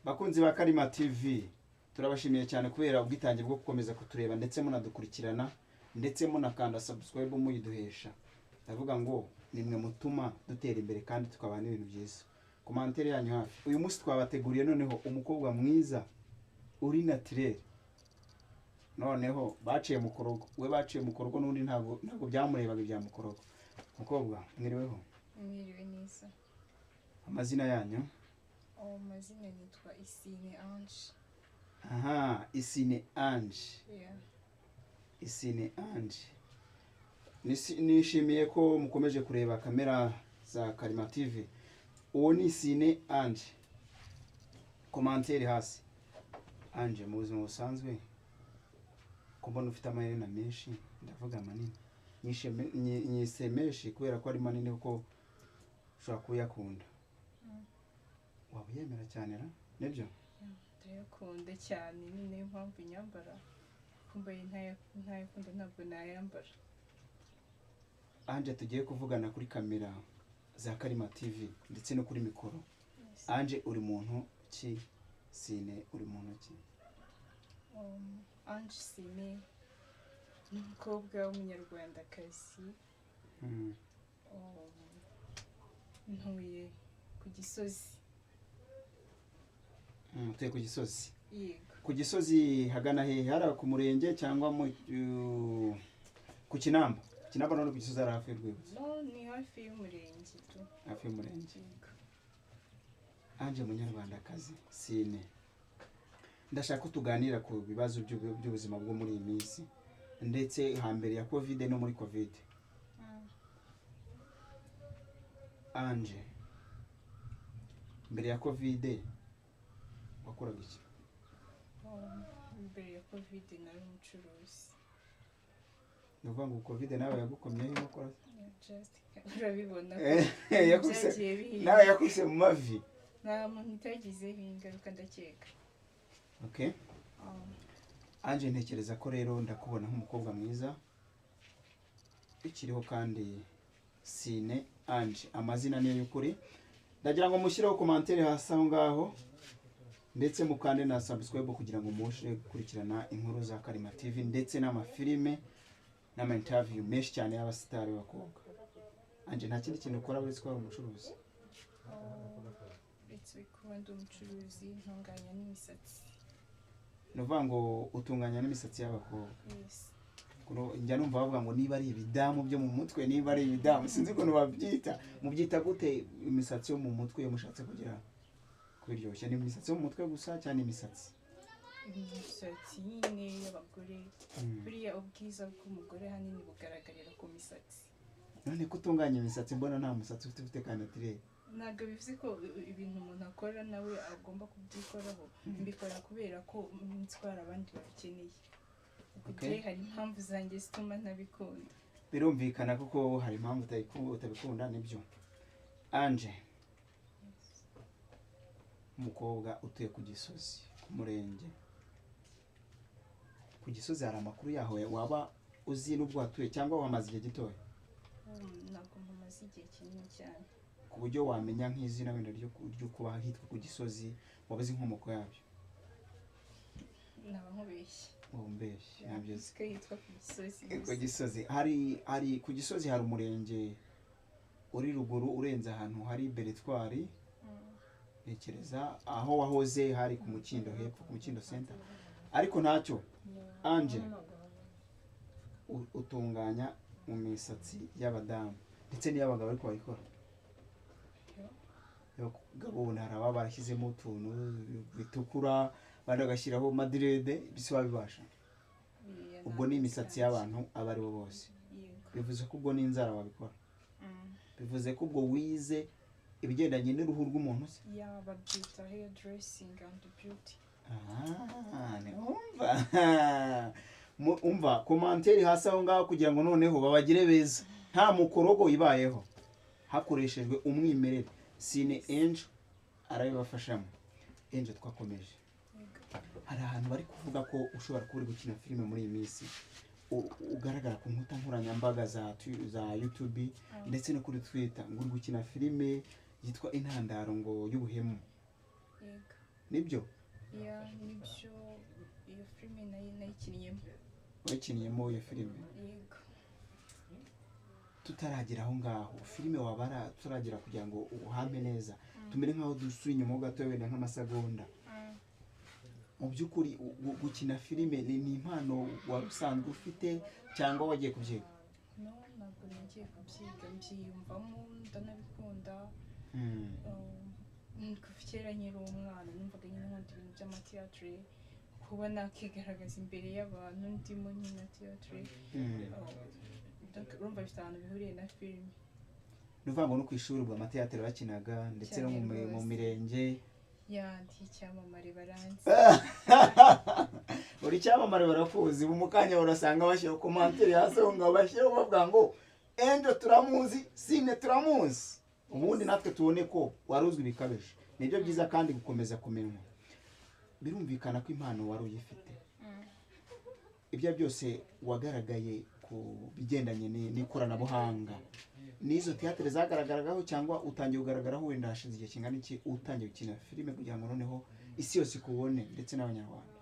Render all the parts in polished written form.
Bakunzi ba Kalima TV turabashimiye cyane kubera ubwitange bwo gukomeza kutureba ndetse munadukurikirana ndetse munakanda subscribe muyiduhesha. Ndavuga ngo nimwe mutuma dutera imbere kandi tukabana ibintu byiza. Commentaire yanyu hafi. Uyu munsi twabateguriye noneho umukobwa mwiza uri naturel. Noneho baciye mu korogo. We baciye mu korogo n'undi ntago byamurebaga ibya mu korogo. Mukobwa mwiriweho? Mwiriwe neza. Amazina yanyu? Amazina nitwa Isine Ange. Aha, Isine Ange. Yeah. Isine Ange. Nishimiye ko mukomeje kureba kamera za Kalima TV. Uwo ni Isine Ange. Commentaire hasi. Ange mu buzima busanzwe ko mbona ufite amaherena menshi, ndavuga manini. Nyisemeshi kubera ko ari manini kuko ushobora kuyakunda. Waba yemera cyane ra? Nibyo? Ndayakunda cyane, ni nayo mpamvu nyambara. Kumbaye ntayakunda ntabwo nayambara. Ange tugiye kuvugana kuri kamera za Kalima TV ndetse no kuri mikoro. Ange uri muntu ki? Sine uri muntu ki? Ange Sine ni umukobwa w'umunyarwandakazi. Ntuye ku Gisozi. Utuye ku Gisozi? Yego. Ku Gisozi hagana hehe? Hari ku murenge cyangwa ku Kinamba? Kinamba no ku Gisozi ari hafi y'urwibutso? No, ni hafi y'umurenge tu. Hafi y'umurenge. Yego. Ange munyarwandakazi Sine. Ndashaka ko tuganira ku bibazo by'ubuzima bwo muri iyi minsi ndetse hambere ya Covid no muri Covid. Ange, mbere ya Covid wakoraga iki? Mbere ya Covid nari umucuruzi. Nuvuga ngo Covid nawe yagukomyeho inkokora? Urabibona ko yakuse nawe yakuse mu mavi. nta muntu utagizeho ingaruka ndakeka. Okay. Ange ntekereza ko rero ndakubona nk'umukobwa mwiza ikiriho kandi Sine Ange amazina niyo y'ukuri. Ndagira ngo mushireho commentaire hasi aho ngaho ndetse mukande na subscribe kugira ngo mushe gukurikirana inkuru za Kalima TV ndetse n'amafilime n'ama interview menshi cyane y'abasitari b'abakobwa. Ange nta kindi kintu ukora uretse kuba umucuruzi? Uretse kuba ndi umucuruzi ntunganya n'imisatsi. Nuvuga ngo utunganya n'imisatsi y'abakobwa? Yes. Njya numva bavuga ngo niba ari ibidamu byo mu mutwe, niba ari ibidamu sinzi ukuntu babyita. Mubyita gute imisatsi yo mu mutwe iyo mushatse kugira kubiryoshya? Ni imisatsi yo mu mutwe gusa cyane imisatsi? Imisatsi nyine y'abagore. Buriya ubwiza bw'umugore hanini bugaragarira ku misatsi. None ko utunganya imisatsi mbona nta musatsi ufite kandi naturel? Ntabwo bivuze ko ibintu umuntu akora nawe agomba kubyikoraho. Mbikora kubera ko nitwara abandi babikeneye. Okay. Hari impamvu zanjye zituma ntabikunda. Birumvikana kuko hari impamvu utabikunda nibyo. Ange, umukobwa utuye ku Gisozi ku murenge. Ku Gisozi hari amakuru yaho waba uzi n'ubwo watuye cyangwa wamaze igihe gitoya? Ntabwo mpamaze igihe kinini cyane. Ku buryo wamenya nk'izina wenda ryo kuba hitwa ku Gisozi wabaze inkomoko yabyo? Naba nkubeshye. Mbeshye nabyo Ko yitwa ku Gisozi. ku Gisozi hari ku Gisozi hari umurenge uri ruguru urenze ahantu hari Beretwari. Nekereza aho wahoze hari ku Mukindo hepfo ku Mukindo Center. Ariko ntacyo. Ange utunganya mu misatsi y'abadamu ndetse n'iy'abagabo ariko bayikora? Abagabo naraba barashyizemo utuntu bitukura bandi bagashyiraho madrede bise babibasha. Ubwo ni imisatsi y'abantu aba ari bo bose? Bivuze ko ubwo n'inzara wabikora? Bivuze ko ubwo wize ibigendanye n'uruhu rw'umuntu se? Babyita hair dressing and beauty. Umva commentaire hasi aho ngaho kugira ngo noneho babagire beza. Nta mukorogo ibayeho. Hakoreshejwe umwimerere. Sine Ange arabibafashamo. Ange twakomeje. Hari ahantu bari kuvuga ko ushobora kuba uri gukina filime muri iyi minsi. Ugaragara ku nkuta nkoranyambaga za YouTube ndetse no kuri Twitter ngo uri gukina filime yitwa Intandaro ngo y'ubuhemu. Yego. nibyo ya nibyo iyo filime nayikinnyemo wakinniyemo iyo filime. yego Tutaragera aho ngaho filime wabara turagera kugira ngo uhambe neza tumere nkaho dusuye inyuma ho gato wenda nk'amasegonda. Mu by'ukuri gukina filime ni impano wari usanzwe ufite cyangwa wagiye kubyiga? no ntabwo nagiye kubyiga mbyiyumvamo ndanabikunda. kuva kera nkiri umwana numvaga nyine nkunda ibintu by'amatiyatire kuba nakigaragaza imbere y'abantu ndimo nkina tiyatire. urumva bifite ahantu bihuriye na filime. Ni ukuvuga ngo no ku ishuri ubwo amatiyatire bakinaga ndetse no mu mirenge. ndi icyamamare baranzi. Uri icyamamare barakuzi ubu mu kanya urasanga bashyira komantere hasi aho ngaho bashyiraho bavuga ngo Angel turamuzi, Sine turamuzi, ubundi natwe tubone ko waruzwi bikabije. Nibyo byiza kandi gukomeza kumenywa. Birumvikana ko impano wari uyifite. Ibyo byose wagaragaye ku bigendanye n'ikoranabuhanga. N'izo théâtre zagaragaragaho cyangwa utangiye kugaragaraho wenda hashize igihe kingana iki utangiye gukina filime kugira ngo noneho isi yose ikubone ndetse n'abanyarwanda?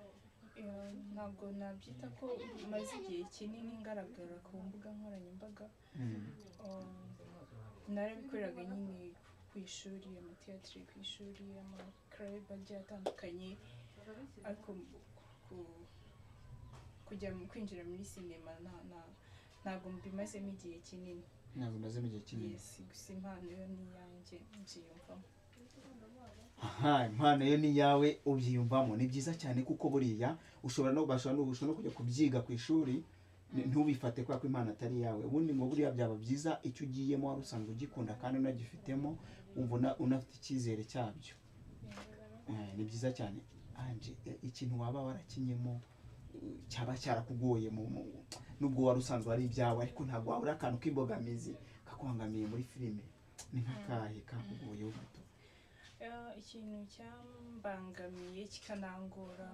ntabwo nabyita ko maze igihe kinini ngaragara ku mbuga nkoranyambaga. narabikoreraga nyine ku ishuri amatiyatire ku ishuri amakarebe agiye atandukanye ariko kujya kwinjira muri sinema ntabwo mbimazemo igihe kinini. Ntabwo mbimazemo igihe kinini. gusa impano yo ni iyanjye mbyiyumvamo. Impano yo ni iyawe ubyiyumvamo. Ni byiza cyane kuko buriya ushobora no kujya kubyiga ku ishuri ntubifate kubera ko impano atari iyawe. Ubundi ngo buriya byaba byiza icyo ugiyemo wari usanzwe ugikunda kandi unagifitemo wumva unafite icyizere cyabyo. Ni byiza cyane. Ikintu waba warakinyemo cyaba cyarakugoye nubwo wari usanzwe ari ibyawe ariko ntabwo wabura akantu k'imbogamizi kakuhangamiye muri filime, ni nk'akahe kakugoyeho gato? ikintu cyambangamiye kikanangora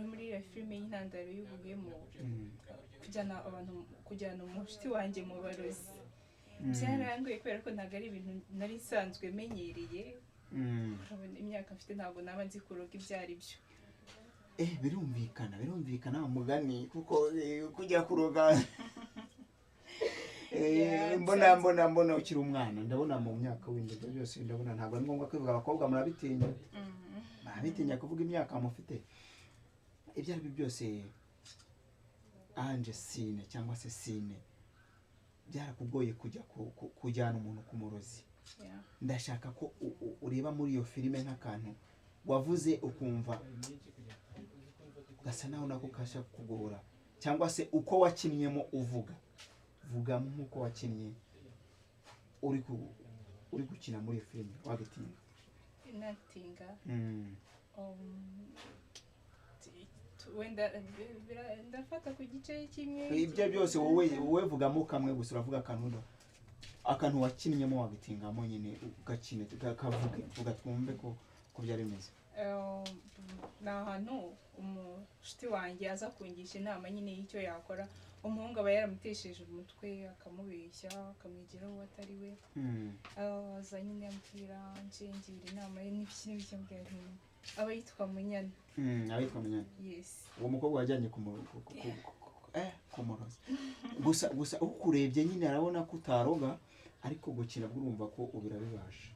muri iyo filime y'intandaro y'ubuhemu kujyana umushuti wanjye mu barozi byarangoye kubera ko ntabwo ari ibintu nari nsanzwe menyereye. imyaka mfite ntabwo naba nzi kuroga ibyo ari byo. birumvikana umugani kuko kujya kuroga mbona ukiri umwana ndabona mu myaka w'indege byose ndabona ntabwo ari ngombwa kwivuga abakobwa murabitinya kuvuga imyaka mufite. Ibyo ari byo byose Angel Sine cyangwa se Sine byarakugoye kujyana umuntu ku murozi. Ndashaka ko ureba muri iyo filime nk'akantu wavuze ukumva gasa naho nako kasha kugora cyangwa se uko wakinnyemo vugamo nk'uko wakinnye uri gukina muri iyo filime wagitinga. wenda ndafata ku gice kimwe. Ibyo byose wowe vugamo kamwe gusa uravuga akantu wakinnyemo wagitingamo nyine ugakina kavuge ugatwumve ko byari bimeze. ni ahantu umushuti wanjye aza kungisha inama nyine y'icyo yakora. umuhungu aba yaramutesheje umutwe akamubeshya akamwigiraho uwo atari we. aza nyine amubwira ngira inama ye n'ibiki mbwira aba yitwa Munyana. Abitwa Munyana. Yes. Uwo mukobwa wajyanye ku murozi. Gusa ukurebye nyine arabona ko utaroga ariko gukina urumva ko ubirabibasha.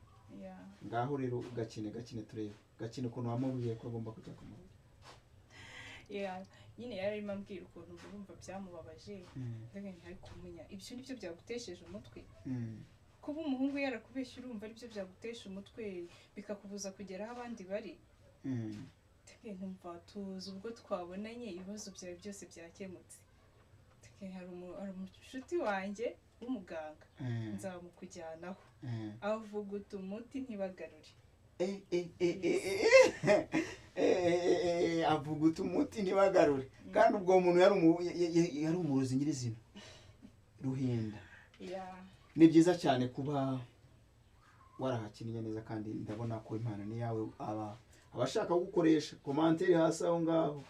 Ngaho rero gakine turebe. Gakine ukuntu wamubwiye ko agomba kujya ku murozi. nyine yarimo ambwira ukuntu urumva byamubabaje. ndaga ntari kumenya ibyo nibyo byagutesheje umutwe. kuba umuhungu yarakubeshya urumva aribyo byagutesha umutwe bikakubuza kugera aho abandi bari. numva tuzi ubwo twabonanye ibibazo byawe byose byakemutse. hari umushuti wanjye w'umuganga nzamukujyanaho avuguta umuti ntibagarure. avuguta umuti ntibagarure kandi ubwo muntu yari umurozi nyirizina Ruhinda. Ni byiza cyane kuba warahakinnye neza kandi ndabona ko impano ni yawe. Abashaka gukoresha komantere hasi aho ngaho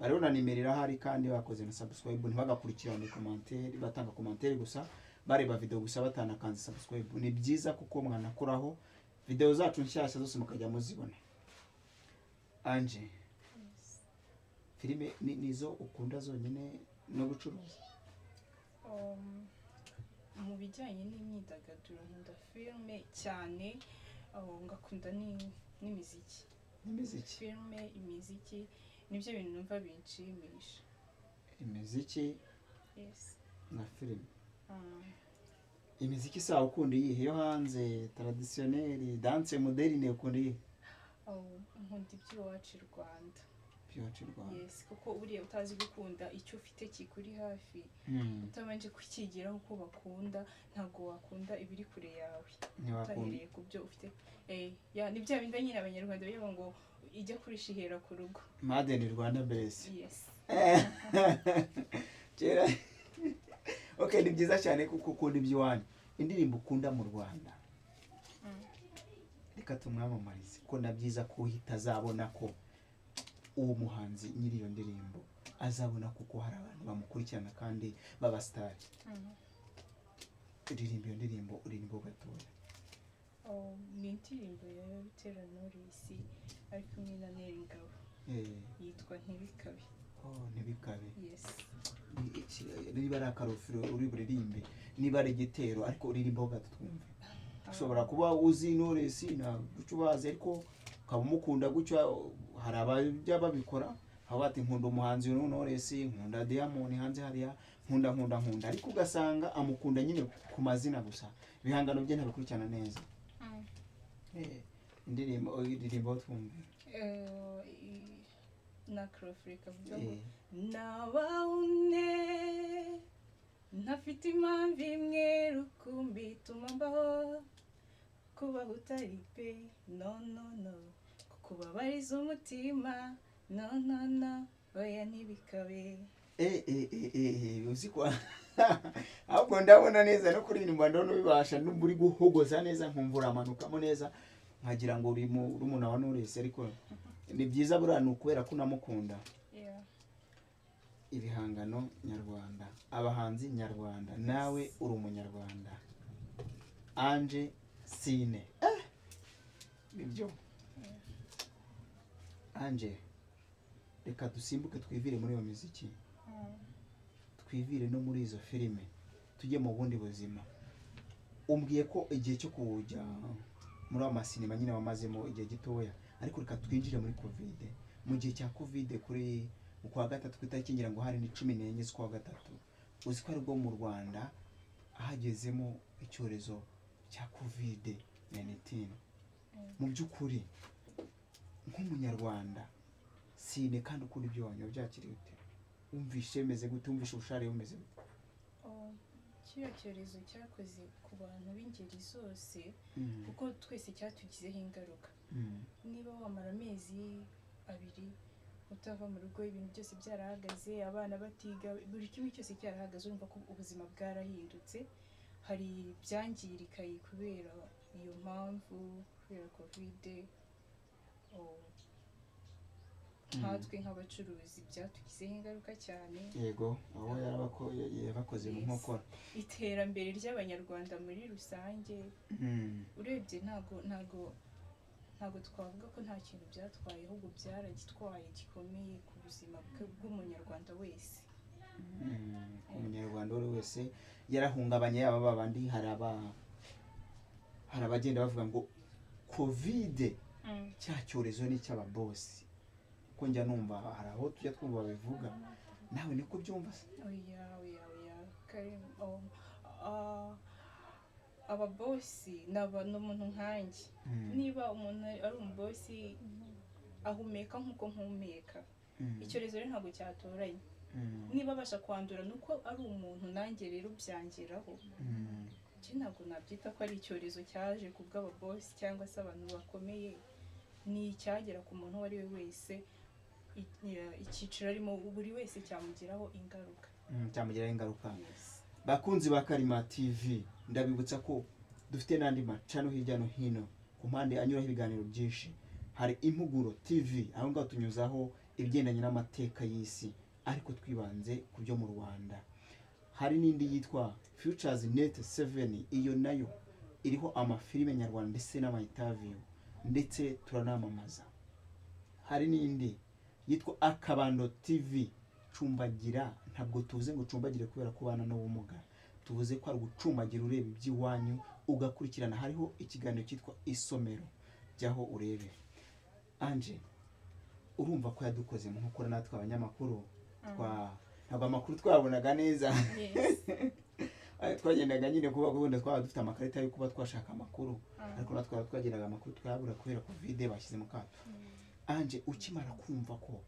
bariho na nimero irahari kandi bakoze na subscribe ntibagakurikirane komantere batanga komantere gusa bareba video gusa batanakanze subscribe. Ni byiza kuko mwanakoraho video zacu nshyashya zose mukajya muzibona. Anje, Yes. filime nizo ukunda zonyine no gucuruza? Mu bijyanye n'imyidagaduro nkunda filime cyane, ngakunda n'imiziki. Imiziki? Filime, imiziki nibyo bintu numva binshimisha. Imiziki Yes. na filime. Mm. Imiziki sawa ukunda iyihe yo hanze, traditionnel, dance moderne ukunda iyihe? Nkunda iby'iwacu i Rwanda. Iby'iwacu i Rwanda. Yes, kuko buriya utazi gukunda icyo ufite kikuri hafi, utabanje kukigiraho uko bakunda, ntabwo wakunda ibiri kure yawe. Utahereye ku byo ufite. Ni bya bindi nyine abanyarwanda bavuga ngo ijya kurisha ihera ku rugo. Made in Rwanda mbese. Yes. Kera. Okay, ni byiza cyane kuko ukunda iby'iwanyu. Indirimbo ukunda mu Rwanda. Reka tumwamamarize ko na byiza ko uhita azabona ko uwo muhanzi nyiri iyo ndirimbo azabona kuko hari abantu bamukurikirana kandi baba star. Uririmba iyo ndirimbo uririmbo gatoya. Ni indirimbo ya Butera Knowless ari kumwe na Neri Ngabo. Yitwa Ntibikabe. Ntibikabe. Yes. Niba ari akarofero uri buririmbe, niba ari igitero ariko uririmbo gato twumve. Ushobora kuba uzi Knowless na gucubaze ariko ukaba umukunda gutyo, hari abajya babikora aho bati nkunda umuhanzi Knowless, nkunda Diamond hanze hariya, nkunda ariko ugasanga amukunda nyine ku mazina gusa, ibihangano bye ntabikurikirana neza. Indirimbo twumve. Na Afurika vuga nabaune ntafite impamvu imwe rukumbi ituma mbaho, kubaho utari pe no kukubabariza umutima no oya ntibikabe. Uzi kwa ahubwo ndabona neza no kuririmba ndabona ubibasha, n'uri guhogoza neza nkumva uramanukamo neza nkagira ngo uri rumuna wa Knowless, ariko ni byiza buriya ni ukubera ko unamukunda. Ibihangano nyarwanda, abahanzi nyarwanda, nawe uri umunyarwanda. Anje Sine. Nibyo. Anje, reka dusimbuke twivire muri iyo muziki. Twivire no muri izo filime. Tujye mu bundi buzima. Umbwiye ko igihe cyo kujya muri amasinema nyine wamazemo igihe gitoya, ariko reka twinjire muri Covid. Mu gihe cya Covid kuri kwa gatatu kwitakingira ngo hari ni 14 z'ukwa gatatu, uzi ko aribwo mu Rwanda ahagezemo icyorezo cya Covid-19. Mu by'ukuri nk'umunyarwanda Sine kandi ukuri ibyo wanyu byakiriye ute? Umvishe meze gute? Umvishe ubushare bumeze gute? Kiriya cyorezo cyakoze ku bantu b'ingeri zose, kuko twese cyatugizeho ingaruka. Niba wamara amezi 2 utava mu rugo, ibintu byose byarahagaze, abana batiga, buri kimwe cyose cyarahagaze, urumva ko ubuzima bwarahindutse. Hari byangirika kubera iyo mpamvu, kubera Covid. Nkatwe nk'abacuruzi byatugizeho ingaruka cyane. Yego, aho yabakoze mu nkokora. Iterambere ry'abanyarwanda muri rusange, urebye ntago twavuga ko nta kintu byatwaye, ahubwo byaragitwaye gikomeye ku buzima bw'umunyarwanda wese. Umunyarwanda wese yarahungabanye, yaba babandi hari abagenda bavuga ngo Covid cya cyorezo ni cy'ababosi. Ko njya numva hari aho tujya twumva babivuga, nawe niko byumva se? Oya ababosi n'umuntu nkanjye. Niba umuntu ari umubosi ahumeka nk'uko mpumeka, icyorezo rero ntabwo cyatoranye. Niba abasha kwandura nuko ari umuntu, nanjye rero byangeraho. Ntabwo nabyita ko ari icyorezo cyaje ku bw'ababosi cyangwa se abantu bakomeye. Ni icyagera ku muntu uwo ari we wese, icyiciro arimo buri wese cyamugiraho ingaruka. Cyamugiraho ingaruka. Bakunzi ba Karima TV, ndabibutsa ko dufite n'andi macano hirya no hino ku mpande anyuraho ibiganiro byinshi. Hari Impuguro TV, aho ngaho tunyuzaho ibigendanye n'amateka y'isi, ariko twibanze ku byo mu Rwanda. Hari n'indi yitwa Futures Net 7, iyo nayo iriho amafilime nyarwanda ndetse n'ama interview, ndetse turanamamaza. hari n'indi yitwa Akabando TV. Cumbagira, ntabwo tuvuze ngo ucumbagire kubera ko ubana n'ubumuga, tuvuze ko ari ugucumbagira ureba iby'iwanyu ugakurikirana. Hariho ikiganiro cyitwa Isomero, jyaho urebe. Anje, urumva ko yadukoze mu nkokora natwe abanyamakuru, ntabwo amakuru twabonaga neza. Twagendaga nyine kuba gahunda, twaba dufite amakarita yo kuba twashaka amakuru, ariko natwe twagendaga amakuru twabura kubera covid bashyize mu kato. Anje, ukimara kumva ko,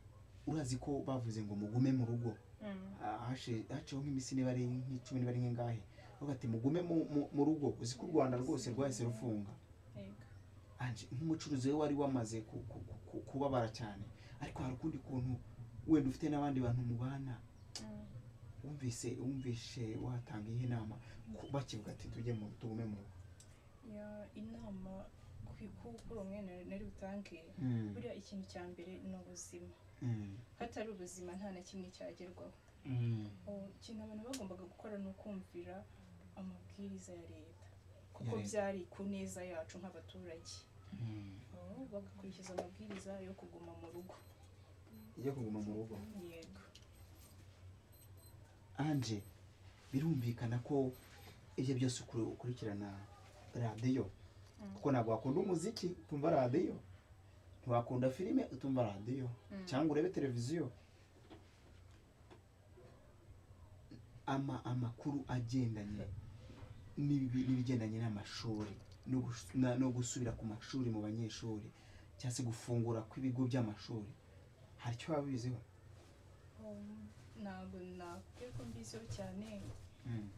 urazi ko bavuze ngo mugume mu rugo, haciyeho nk'imisi niba ari nk'icumi niba ari nk'ingahe, bavuga ati mugume mu rugo. Uzi ko u Rwanda rwose rwahise rufunga. Anje, nk'umucuruzi we wari wamaze kubabara cyane, ariko hari ukundi kuntu wenda ufite n'abandi bantu mubana, wumvishe watanga ihe nama bakivuga ati tugume mu rugo? Inama kuri umwe nari butange, buriya ikintu cya mbere ni ubuzima. Hatari ubuzima nta na kimwe cyagerwaho. Ikintu abantu bagombaga gukora ni ukumvira amabwiriza ya leta, kuko byari ku neza yacu nk'abaturage. Bagakurikiza amabwiriza yo kuguma mu rugo. Yego. Anje, birumvikana ko ibyo byose ukurikirana radiyo, kuko ntabwo wakunda umuziki utumva radiyo, ntiwakunda filime utumva radiyo, cyangwa urebe televiziyo. Amakuru agendanye n'ibigendanye n'amashuri no gusubira ku mashuri mu banyeshuri, cyangwa se gufungura kw'ibigo by'amashuri, hari icyo waba ubiziho? Ntabwo nakwiye ko mbiziho cyane,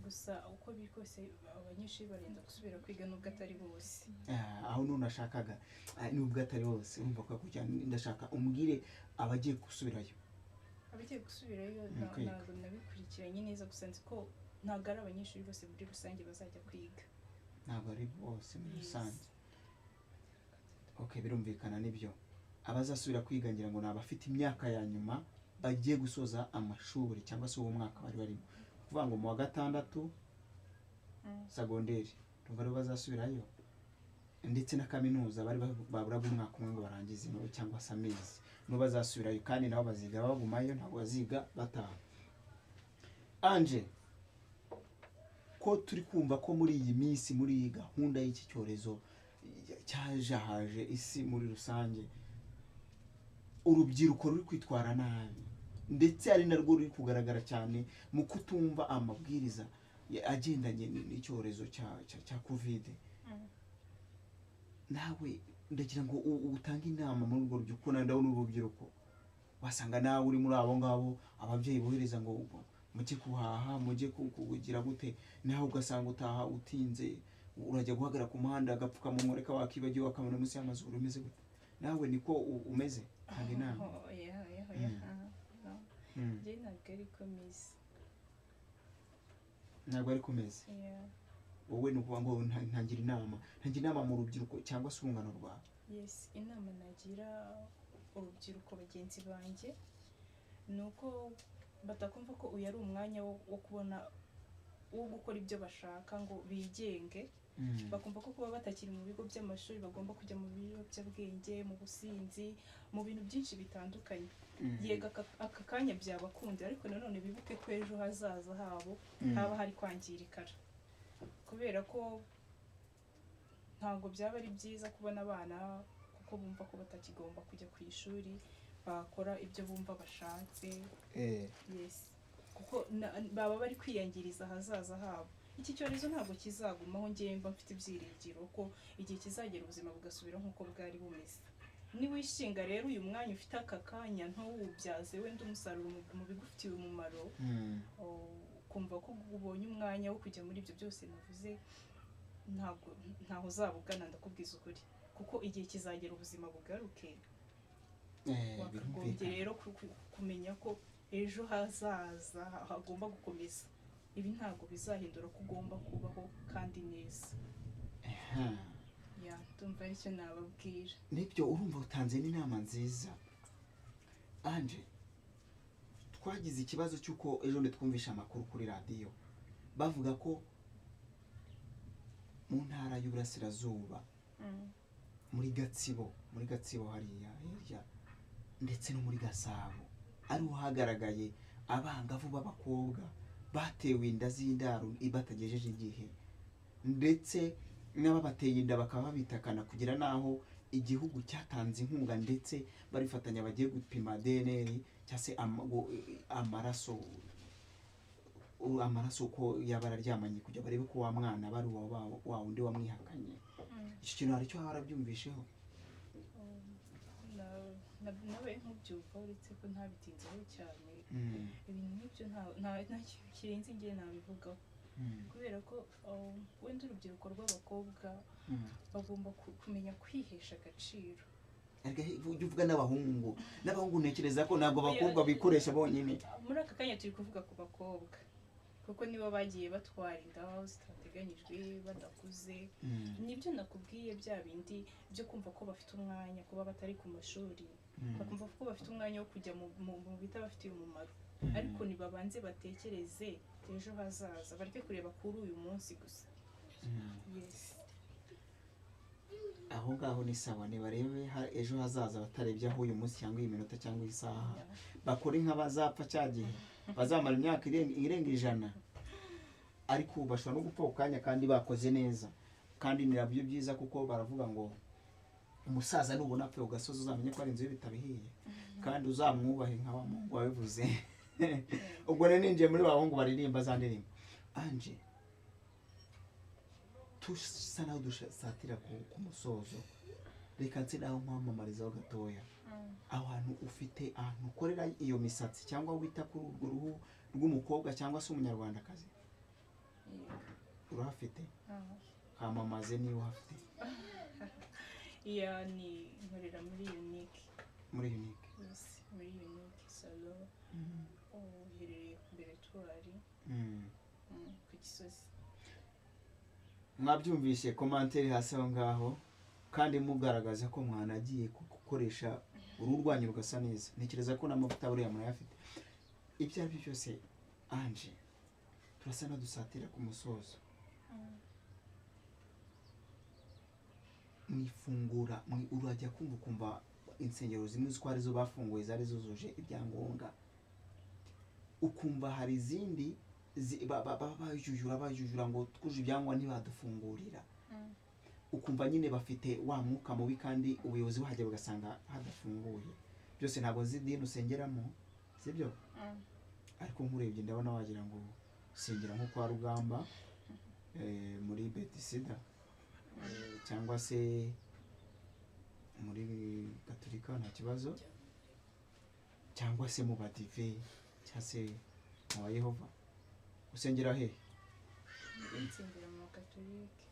gusa uko biri kose abanyeshuri barenda gusubira kwiga nubwo atari bose. Aho nunashakaga nubwo atari bose, urumva ko ndashaka umbwire abagiye gusubirayo. Abagiye gusubirayo ntabwo nabikurikiranye neza, gusa nzi ko ntabwo ari abanyeshuri bose muri rusange bazajya kwiga. Ntabwo ari bose muri rusange. Birumvikana nibyo. Abazasubira kwiga ngira ngo ni abafite imyaka ya nyuma bagiye gusoza amashuri, cyangwa se uwo mwaka bari barimo, kuvuga ngo mu wa gatandatu segonderi, urumva rero bazasubirayo, ndetse na kaminuza bari baburaga umwaka umwe ngo barangize cyangwa se amezi, nibo bazasubirayo, kandi nabo baziga bagumayo, ntabwo baziga bataha. Anje, ko turi kumva ko muri iyi minsi, muri iyi gahunda y'iki cyorezo cyajahaje isi muri rusange, urubyiruko ruri kwitwara nabi, ndetse ari narwo ruri kugaragara cyane mu kutumva amabwiriza agendanye n'icyorezo cya covid. Nawe ndagira ngo utange inama muri urwo rubyiruko, ndabona urubyiruko wasanga nawe uri muri abo ngabo ababyeyi bohereza ngo mujye kuhaha, mujye kugira gute, nawe ugasanga utaha utinze, urajya guhagarara ku muhanda, agapfukamunwa reka wakibagiwe, akamena munsi y'amazuru, umeze gute? Nawe niko umeze? Kandi inama ntabwo ari kumeze. Wowe ni ukuvuga ngo ntangira inama mu rubyiruko cyangwa se urungano rwawe? Inama nagira urubyiruko bagenzi banjye ni uko batakumva ko uyu ari umwanya wo kubona wo gukora ibyo bashaka ngo bigenge. Bakumva ko kuba batakiri mu bigo by'amashuri bagomba kujya mu biyobyabwenge, mu businzi, mu bintu byinshi bitandukanye. Yega aka kanya byabakundira, ariko nanone bibuke ko ejo hazaza habo haba hari kwangirikara, kubera ko ntabwo byaba ari byiza kubona abana kuko bumva ko batakigomba kujya ku ishuri bakora ibyo bumva bashatse. Kuko baba bari kwiyangiriza ahazaza habo. Iki cyorezo ntabwo kizagumaho, ngiye mba mfite ibyiringiro ko igihe kizagera ubuzima bugasubira nk'uko bwari bumeze. Niwishinga rero uyu mwanya ufite aka kanya ntawubyaze wenda umusaruro mu bigufitiye umumaro, kumva ko ubonye umwanya wo kujya muri ibyo byose navuze, ntaho uzabugana, ndakubwiza ukuri, kuko igihe kizagera ubuzima bugaruke. Wakagombye rero kumenya ko ejo hazaza hagomba gukomeza. Ibi ntabwo bizahindura ko ugomba kubaho kandi neza. Ndumva aricyo nababwira. Nibyo, urumva utanze n'inama nziza. Anje, twagize ikibazo cy'uko ejo twumvisha amakuru kuri radiyo bavuga ko mu ntara y'Uburasirazuba, muri Gatsibo hariya hirya ndetse no muri Gasabo ariho hagaragaye abangavu b'abakobwa batewe inda z'indaro batagejeje igihe, ndetse n'ababateye inda bakaba babitakana kugira naho igihugu cyatanze inkunga ndetse barifatanya bagiye gupima DNA cyangwa se amaraso ko yaba araryamanye kugira barebe ko wa mwana bari wa wundi wamwihakanye. Icyo kintu hari icyo warabyumvisheho? nawe nk'ubyumva uretse ko ntabitinzeho cyane, ibintu nk'ibyo nta kirenze njye nabivugaho, kubera ko wenda urubyiruko rw'abakobwa bagomba kumenya kwihesha agaciro. Ujya uvuga n'abahungu ntekereza ko ntabwo abakobwa bikoresha bonyine. Muri aka kanya turi kuvuga ku bakobwa kuko nibo bagiye batwara inda zitateganyijwe badakuze. Nibyo nakubwiye bya bindi byo kumva ko bafite umwanya kuba batari ku mashuri, bakumva ko bafite umwanya wo kujya mu bitabafitiye umumaro, ariko nibabanze batekereze ejo hazaza, bareke kureba kuri uyu munsi gusa. Yes. Aho ngaho ni sawa, nibarebe ejo hazaza batarebye aho uyu munsi cyangwa iyi minota cyangwa iyi saha. Bakora nk'abazapfa cyagihe bazamara imyaka irenga 100, ariko bashobora no gupfa ukanya kandi bakoze neza. Kandi ni nabyo byiza kuko baravuga ngo umusaza nubona apfuye ugasoza uzamenye ko ari inzu y'ibitabihiye, kandi uzamwubahe nka wa Mungu wabivuze. Ubwo ninjiye muri bahungu baririmba za ndirimbo. Anje tusa naho dusatira ku musozo, reka nse naho nkwamamarizaho gatoya. Aho hantu ufite ahantu ukorera iyo misatsi cyangwa wita kuri urwo ruhu rw'umukobwa cyangwa se umunyarwandakazi, urahafite? Kamamaze niba uhafite. Ni nkorera muri Unique. Muri Unique? Yes, muri Unique salon. Uherereye ku Beretwari ku Gisozi. Mwabyumvise commentaire hasi aho ngaho, kandi mugaragaza ko mwanagiye gukoresha uruhu rwanyu rugasa neza. Ntekereza ko n'amavuta buriya murayafite. Ibyo ari byo byose Anje, turasa na dusatira ku musozo. Mwifungura urajya kumva insengero zimwe ziko arizo bafunguye zari zuzuje ibyangombwa, ukumva hari izindi bajujura ngo twuje ibyangombwa ntibadufungurira. Ukumva nyine bafite wa mwuka mubi kandi ubuyobozi buhajya bugasanga hadafunguye. Byose ntabwo nzi idini usengeramo, sibyo? Ariko nkurebye ndabona wagira ngo usengera nko kwa Rugamba, muri Betisida, cyangwa se muri Gatolika nta kibazo, cyangwa se mu Badive, cyangwa se mu Yehova. Usengera he? Insengero mu Gatolika.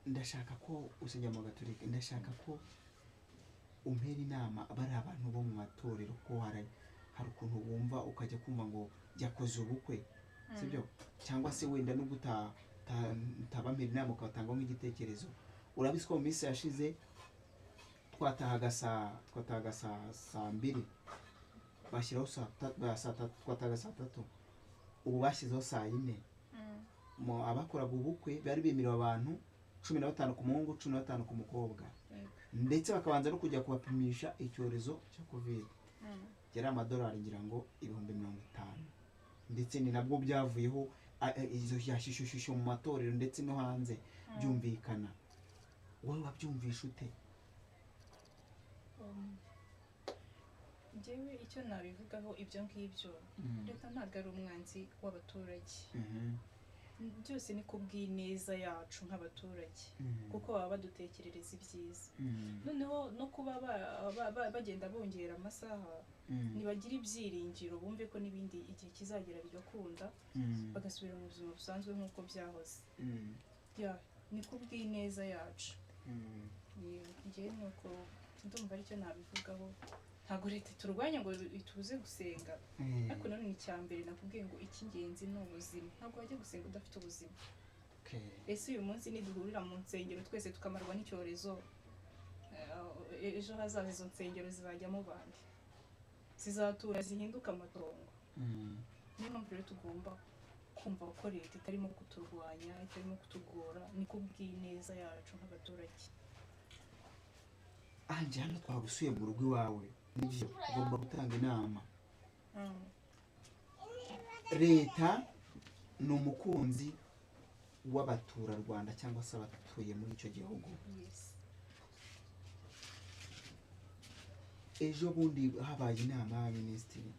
Ndashaka ko usengera mu Gatolika, ndashaka ko umpera inama bari abantu bo mu matorero ko hari ukuntu wumva ukajya kumva ngo yakoze ubukwe, sibyo? Cyangwa se wenda no utabampera inama ukatanga nk'igitekerezo. Urabizi ko mu minsi yashize twatahaga saa 2, bashyiraho saa 3, twatahaga saa 3, ubu bashyizeho saa 4. Abakoraga ubukwe bari bemerewe abantu 15 ku muhungu 15 ku mukobwa, ndetse bakabanza no kujya kubapimisha icyorezo cya COVID. Yari $50 ngira ngo 50,000, ndetse ni nabwo byavuyeho izo yashishushisho mu matorero ndetse no hanze byumvikana. Wowe wabyumvisha ute? Njyewe icyo nabivugaho ibyo ngibyo, leta ntabwo ari umwanzi w'abaturage. Byose ni kubw'ineza yacu nk'abaturage, kuko baba badutekerereza ibyiza. Noneho no kuba bagenda bongera amasaha, nibagira ibyiringiro bumve ko n'ibindi igihe kizagera bigakunda bagasubira mu buzima busanzwe nk'uko byahoze. Ni kubw'ineza yacu. Njyewe nuko ndumva aricyo nabivugaho. Ntabwo leta turwanya ngo ituze gusenga, ariko none icyambere nakubwiye ngo icy'ingenzi ni ubuzima. Ntabwo wajya gusenga udafite ubuzima. Ese uyu munsi niduhurira mu nsengero twese tukamarwa n'icyorezo, ejo hazaza izo nsengero zizajyamo bande? Zizatura zihinduka amatongo. Niyo mpamvu rero tugomba kumva ko leta itarimo kuturwanya, itarimo kutugora, ni kubw'ineza yacu nk'abaturage. anje hano twagusuye mu rugo iwawe nibyo ugomba gutanga inama. Leta ni umukunzi w'abaturarwanda cyangwa se abatuye muri icyo gihugu. Ejo bundi habaye inama y'abaminisitiri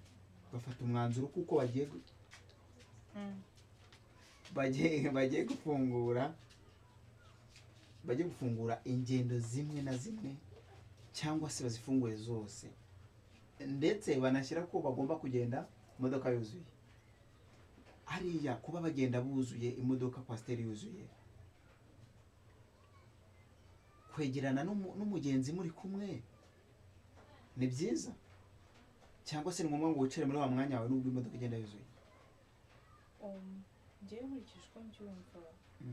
bafata umwanzuro kuko bagiye gufungura ingendo zimwe na zimwe cyangwa se bazifungure zose, ndetse banashyira ko bagomba kugenda imodoka yuzuye. Hariya kuba bagenda buzuye imodoka kwasiteri yuzuye, kwegerana n'umugenzi muri kumwe ni byiza, cyangwa se ni ngombwa ngo wicare muri wa mwanya wawe nubwo imodoka igenda yuzuye? Njyewe nkurikije uko mbyumva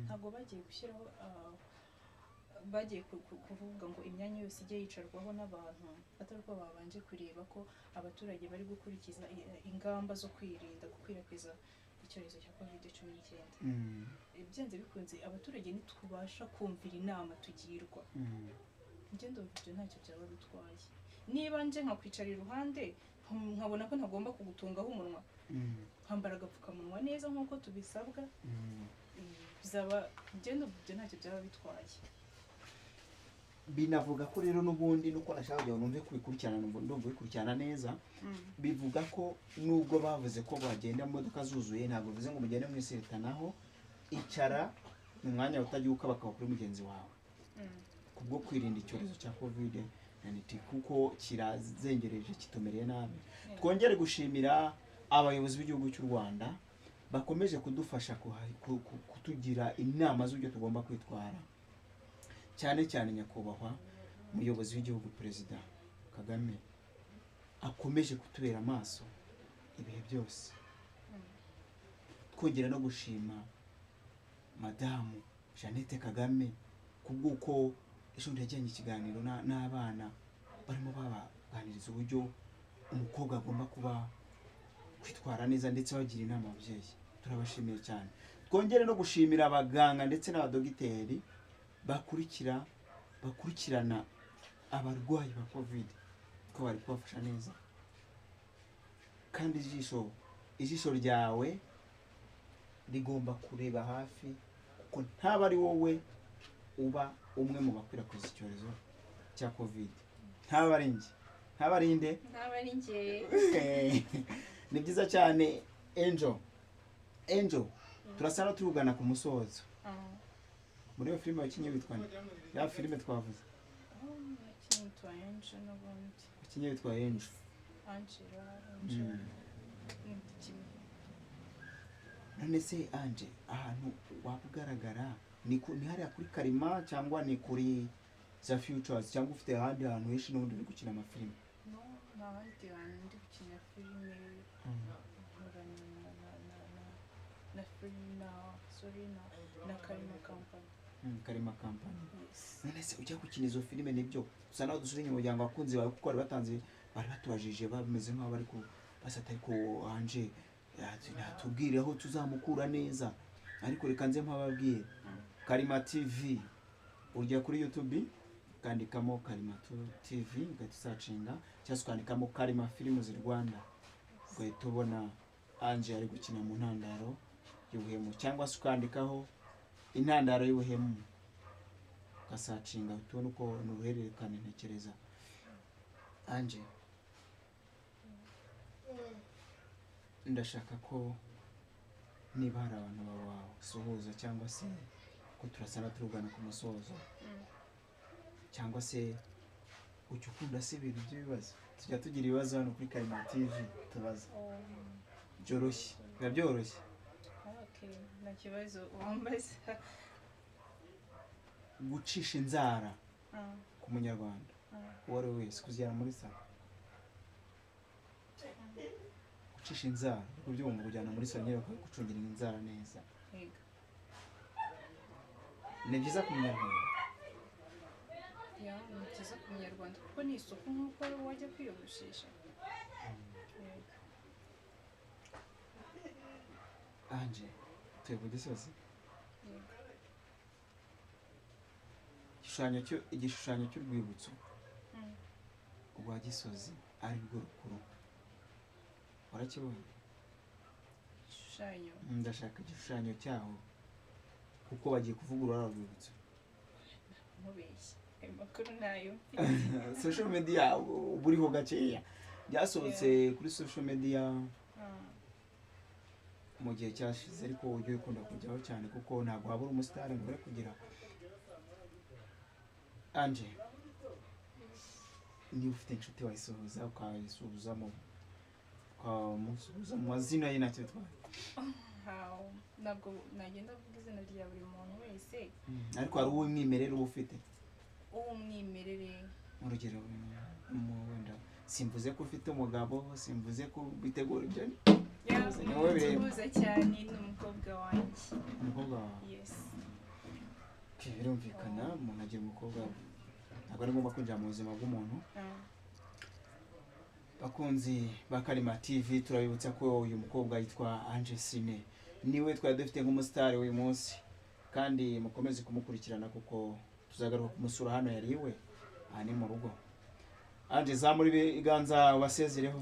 ntabwo bagiye gushyiraho bagiye kuvuga ngo imyanya yose ijye yicarwaho n'abantu atari uko babanje kureba ko abaturage bari gukurikiza ingamba zo kwirinda gukwirakwiza icyorezo cya COVID-19. Byanze bikunze abaturage ntitubasha kumvira inama tugirwa. Njye ndumva ibyo ntacyo byaba bitwaye. Niba nje nkakwicara iruhande nkabona ko ntagomba kugutungaho umunwa, nkambara agapfukamunwa neza nk'uko tubisabwa, njye ndumva ibyo ntacyo byaba bitwaye. Binavuga ko rero n'ubundi nuko nashaka kugira ngo numve kubikurikirana, ndumva bikurikirana neza. Bivuga ko nubwo bavuze ko bagenda mu modoka zuzuye, ntabwo bivuze ngo mugende mwiseretanaho. Icara mu mwanya utagiuka bakaba kuri mugenzi wawe, kubwo kwirinda icyorezo cya COVID-19 kuko kirazengereje kitumereye nabi. Twongere gushimira abayobozi b'igihugu cy'u Rwanda bakomeje kudufasha kutugira inama z'uburyo tugomba kwitwara, cyane cyane nyakubahwa umuyobozi w'igihugu Perezida Kagame akomeje kutubera amaso ibihe byose. Twongera no gushima Madamu Jeannette Kagame kubw'uko ejo yajyanye ikiganiro n'abana barimo babaganiriza uburyo umukobwa agomba kuba kwitwara neza ndetse bagira inama ababyeyi. Turabashimiye cyane. Twongere no gushimira abaganga ndetse n'abadogiteri bakurikirana abarwayi ba COVID ko bari kubafasha neza, kandi ijisho ryawe rigomba kureba hafi kuko ntaba ari wowe uba umwe mu bakwirakwiza icyorezo cya COVID. Ntaba ari nde. Ni byiza cyane. Angel turasa no turugana ku musozo. Muri iyo filime wakinye witwa nde? Ya filime twavuze wakinye witwa Angel. None se Angel, ahantu wabugaragara ni hariya kuri Karima cyangwa ni kuri za Futures, cyangwa ufite ahandi hantu henshi n'ubundi uri gukina amafilime? No, n'ahandi hantu ndi gukina filime na Karima Company. Karima Company. None se ujya gukina izo filime nibyo usa naho dusubira umuryango wakunze bawe kuko bari batubajije bameze nk'aho bari basata ariko Angel natubwire aho tuzamukura neza, ariko reka nze mpababwiye Karima TV ujya kuri YouTube ukandikamo Karima TV ugahita usacinga, cyangwa ukandikamo Karima Films Rwanda ugahita ubona Angel ari gukina mu ntandaro y'ubuhemu, cyangwa se ukandikaho intandaro y'ubuhemu ugasacinga tubona uko n'uruhererekane ntekereza. Angel, ndashaka ko niba hari abantu basuhuza cyangwa se ko turasana turugana ku musozo, cyangwa se ujya ukunda se ibintu by'ibibazo, tujya tugira ibibazo hano kuri Karima TV tubaza byoroshye, biba byoroshye. Nta kibazo wambaza. Gucisha inzara ku munyarwanda uwo ari we wese kuzijyana muri salo, gucisha inzara kubyumva kujyana muri salo nyine gucungira inzara neza, ni byiza ku munyarwanda. Ni byiza ku munyarwanda kuko ni isuku nk'uko wajya kwiyogoshesha. Angel, tuvuge gisozi. Igishushanyo cy'urwibutso rwa Gisozi ari rwo rukuru warakibonye igishushanyo ndashaka igishushanyo cyaho kuko bagiye kuvugurura urwibutso mubeshya ayo makuru nayo social media buriho gakeya byasohotse kuri social media mu gihe cyashize ariko ujye ukunda kujyaho cyane kuko ntabwo wabura umusitari ngo ure kugira anje niba ufite inshuti wayisuhuza ukayisuhuza mu mazina ye ntacyo bitwaye ntabwo nagenda avuga izina rya buri muntu wese ariko hari uw'umwimerere uba ufite uw'umwimerere urugero wenda simvuze ko ufite umugabo simvuze ko bitegura ibyo tubuze cyane ni umukobwa wanjye umukobwa wawe yes birumvikana umuntu agira umukobwa ntabwo ari ngombwa kwinjira mu buzima bw'umuntu bakunzi ba Karema TV turabibutsa ko uyu mukobwa yitwa Ange Sine niwe twari dufite nk'umusitari uyu munsi kandi mukomeze kumukurikirana kuko tuzagaruka kumusura hano yari iwe aha ni mu rugo Ange zamuri ibiganza basezereho